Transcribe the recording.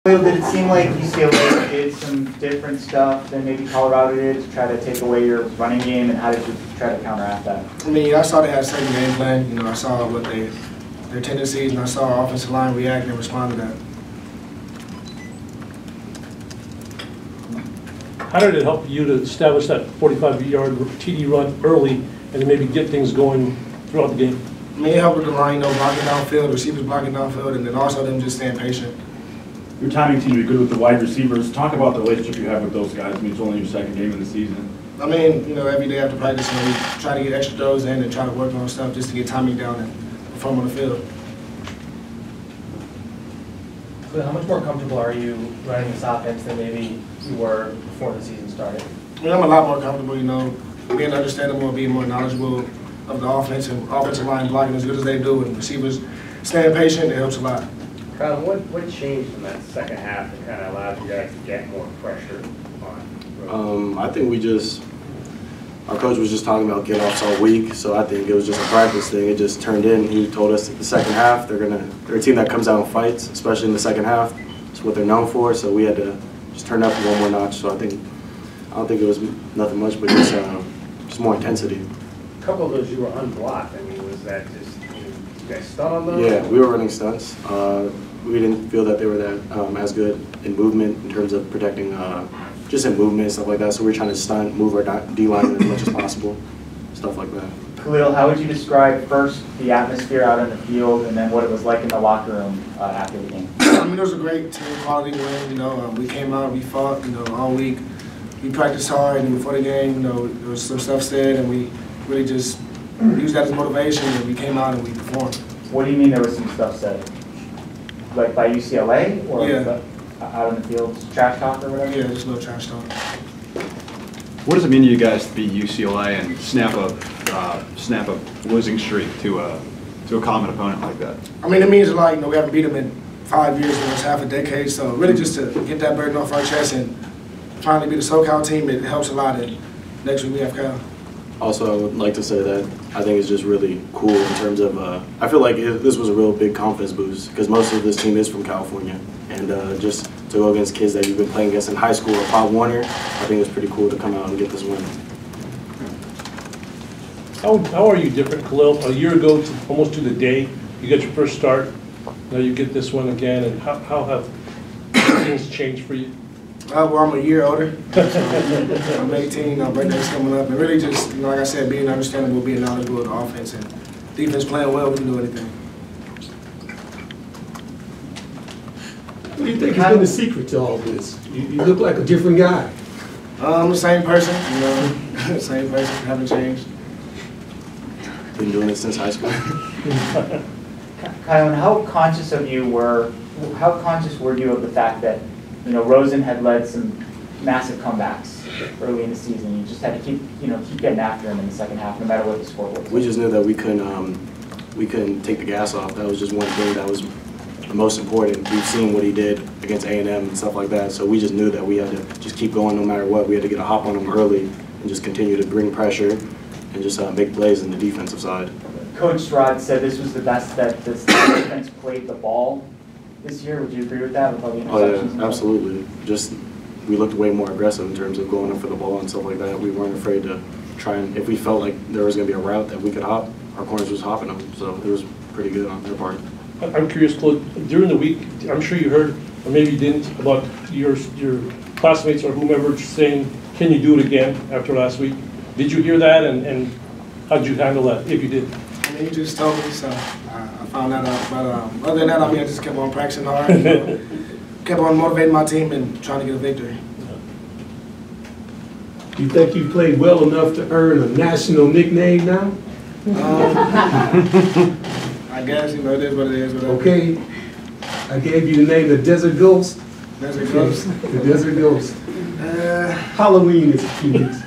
Did it seem like UCLA did some different stuff than maybe Colorado did to try to take away your running game, and how did you try to counteract that? I mean, I saw they had a certain game plan. You know, I saw what their tendencies, and I saw our offensive line react and respond to that. How did it help you to establish that 45-yard TD run early and then maybe get things going throughout the game? I mean, it helped with the line, you know, blocking downfield, receivers blocking downfield, and then also them just staying patient. Your timing seemed to be good with the wide receivers. Talk about the relationship you have with those guys. I mean, it's only your second game of the season. I mean, you know, every day after practice, you know, we try to get extra throws in and try to work on stuff just to get timing down and perform on the field. So how much more comfortable are you running this offense than maybe you were before the season started? I mean, I'm a lot more comfortable, you know, being understandable, being more knowledgeable of the offense and offensive line blocking as good as they do, and receivers staying patient. It helps a lot. Kylan, what changed in that second half that kind of allowed you guys to get more pressure on? I think our coach was just talking about get-offs all week, so I think it was just a practice thing. It just turned in. He told us that the second half, they're a team that comes out and fights, especially in the second half. It's what they're known for, so we had to just turn up one more notch. So I don't think it was nothing much, but just more intensity. A couple of those you were unblocked. I mean, was that just you guys stunned on those? Yeah, we were running stunts. We didn't feel that they were that as good in movement in terms of protecting, just in movement and stuff like that. So we were trying to stunt, move our D-line as much as possible, stuff like that. Khalil, how would you describe first the atmosphere out on the field, and then what it was like in the locker room after the game? I mean, it was a great team quality win. You know, we came out, we fought, you know, all week. We practiced hard, and before the game, you know, there was some stuff said, and we really just used that as motivation, and we came out and we performed. What do you mean there was some stuff said? Like by UCLA, or yeah, out in the field, trash talk or whatever? Yeah, just no trash talk. What does it mean to you guys to beat UCLA and snap a losing streak to a common opponent like that? I mean, it means a lot. You know, we haven't beat them in 5 years, almost half a decade. So really, just to get that burden off our chest and finally beat a SoCal team, it helps a lot. And next week we have Cal. Also, I would like to say that I think it's just really cool in terms of, I feel like this was a real big confidence boost because most of this team is from California. And just to go against kids that you've been playing against in high school or Pop Warner, I think it's pretty cool to come out and get this win. How are you different, Khalil? A year ago, almost to the day, you got your first start. Now you get this one again, and how have things changed for you? Well, I'm a year older. I'm 18, my birthday's coming up. And really just, you know, like I said, being understandable, being knowledgeable of the offense, and defense playing well, we can do anything. What do you think has been the secret to all this? You look like a different guy. I'm the same person, you know, same person, haven't changed. Been doing it since high school. Kylan, how conscious were you of the fact that, you know, Rosen had led some massive comebacks early in the season? You just had to keep getting after him in the second half, no matter what the score was. We just knew that we couldn't take the gas off. That was just one thing that was the most important. We've seen what he did against A&M and stuff like that, so we just knew that we had to just keep going no matter what. We had to get a hop on him early and just continue to bring pressure and just make plays in the defensive side. Coach Rod said this was the best that this defense played the ball this year. Would you agree with that? With all the interceptions? Oh yeah, absolutely. Just we looked way more aggressive in terms of going up for the ball and stuff like that. We weren't afraid to try, and if we felt like there was going to be a route that we could hop, our corners was hopping them. So it was pretty good on their part. I'm curious, Claude, during the week, I'm sure you heard, or maybe you didn't, about your classmates or whomever saying, can you do it again after last week? Did you hear that, and how did you handle that, if you did? I mean, he just told me, so I found that out. But other than that, I mean, I just kept on practicing hard, you know, kept on motivating my team and trying to get a victory. Do you think you played well enough to earn a national nickname now? I guess, you know, it is what it is. Whatever. Okay. I gave you the name the Desert Ghost. Desert Ghost? The Desert Ghost. Halloween is a few weeks.